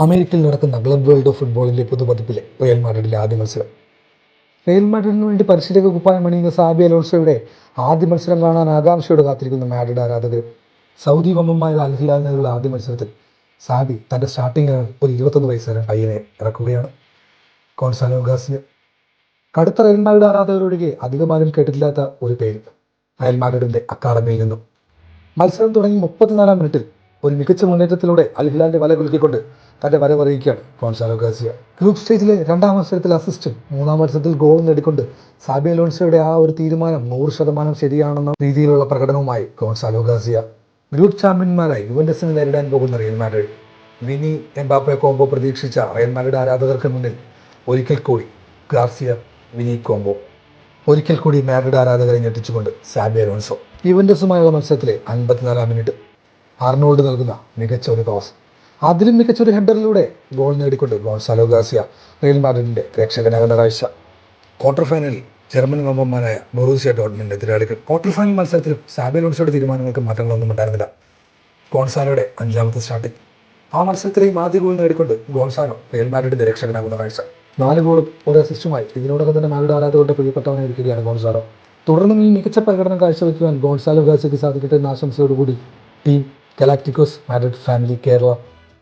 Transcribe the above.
അമേരിക്കയിൽ നടക്കുന്ന club world of ഫുട്ബോളിന്റെ പുതുപതിപ്പിലെ റയൽ മാഡ്രിഡിലെ ആദ്യ മത്സരം. റയൽ മാഡ്രിഡിന് വേണ്ടി പരിശീലക കുപ്പായം അണിയുന്ന സാബി അലോൺസോയുടെ ആദ്യ മത്സരം കാണാൻ ആകാംക്ഷയോടെ കാത്തിരിക്കുന്ന മാഡ്രിഡ് ആരാധകർ. സൗദി വമ്പമായ അൽ ഹിലാലിനെതിരെയുള്ള ആദ്യ മത്സരത്തിൽ സാബി തന്റെ സ്റ്റാർട്ടിംഗ് ഒരു 21 വയസ്സുകാരൻ പയ്യനെ ഇറക്കുകയാണ്. Gonzalo Garcia. കടുത്ത റയൽ മാഡ്രിഡ് ആരാധകരൊഴികെ അധികമാരും കേട്ടിട്ടില്ലാത്ത ഒരു പേര് റയൽ മാഡ്രിഡിന്റെ അക്കാദമിയിൽ നിന്നും. മത്സരം തുടങ്ങി 34-ാം മിനിറ്റിൽ ഒരു മികച്ച മുന്നേറ്റത്തിലൂടെ അൽ ഹിലാലിന്റെ വല കുലുക്കിക്കൊണ്ട് തന്റെ വരവറിയിക്കുകയാണ് ഗോൺസാലോ ഗാർസിയ. ഗ്രൂപ്പ് സ്റ്റേജിലെ 2ാം മത്സരത്തിൽ അസിസ്റ്റും 3ാം മത്സരത്തിൽ ഗോൾ നേടിക്കൊണ്ട് സാബി അലോൺസോയുടെ ആ ഒരു തീരുമാനം 100% ശരിയാണെന്ന രീതിയിലുള്ള പ്രകടനവുമായി ഗോൺസാലോ ഗാർസിയ. ഗ്രൂപ്പ് ചാമ്പ്യന്മാരായി യുവന്റസിനെ നേരിടാൻ പോകുന്ന റയൽ മാഡ്രിഡ്. വിനി എംബാപ്പെ കോംബോ പ്രതീക്ഷിച്ച റയൽ മാഡ്രിഡ് ആരാധകർക്ക് മുന്നിൽ ഒരിക്കൽ കൂടി ഗാർസിയ വിനി കോംബോ. ഒരിക്കൽ കൂടി മാഡ്രിഡ് ആരാധകരെ ഞെട്ടിച്ചുകൊണ്ട് സാബി അലോൺസോ. യുവന്റസുമായുള്ള മത്സരത്തിലെ 54-ാം മിനിറ്റ് ആർണോൾഡ് നൽകുന്ന മികച്ച ഒരു ടോസ്, അതിലും മികച്ച ഒരു ഹെഡറിലൂടെ ഗോൾ നേടിക്കൊണ്ട് ഗോൺസാലോ ഗാർസിയ റയൽ മാഡ്രിഡിന്റെ പ്രേക്ഷകനാകുന്ന കാഴ്ച. ക്വാർട്ടർ ഫൈനലിൽ ജർമ്മൻ വമ്പന്മാരായ ബൊറൂസിയ ഡോർട്ട്മണ്ട് എതിരാളികൾ. ക്വാർട്ടർ ഫൈനൽ മത്സരത്തിലും സാബി അലോൺസോയുടെ തീരുമാനങ്ങൾക്ക് മാറ്റങ്ങളൊന്നും ഉണ്ടായിരുന്നില്ല. ഗോൺസാലോയുടെ 5ാമത്തെ സ്റ്റാർട്ടിംഗ്. ആ മത്സരത്തിലെയും ആദ്യ ഗോൾ നേടിക്കൊണ്ട് ഗോൺസാലോ റയൽ മാഡ്രിഡിന്റെ രക്ഷകനാകുന്ന കാഴ്ച. 4 ഗോളും ഒരു അസിസ്റ്റുമായി ഇതിനോടകം തന്നെ മാഡ്രിഡ് ആരാധകരുടെ പ്രിയപ്പെട്ടവനായിരിക്കുകയാണ് ഗോൺസാലോ. തുടർന്നും ഈ മികച്ച പ്രകടനം കാഴ്ചവെക്കുവാൻ ഗോൺസാലോ ഗാർസിയയ്ക്ക് സാധിക്കട്ടെ എന്ന ആശംസയോടുകൂടി ടീം ഗലാക്റ്റിക്കോസ് മാഡ്രിഡ് ഫാമിലി കേരള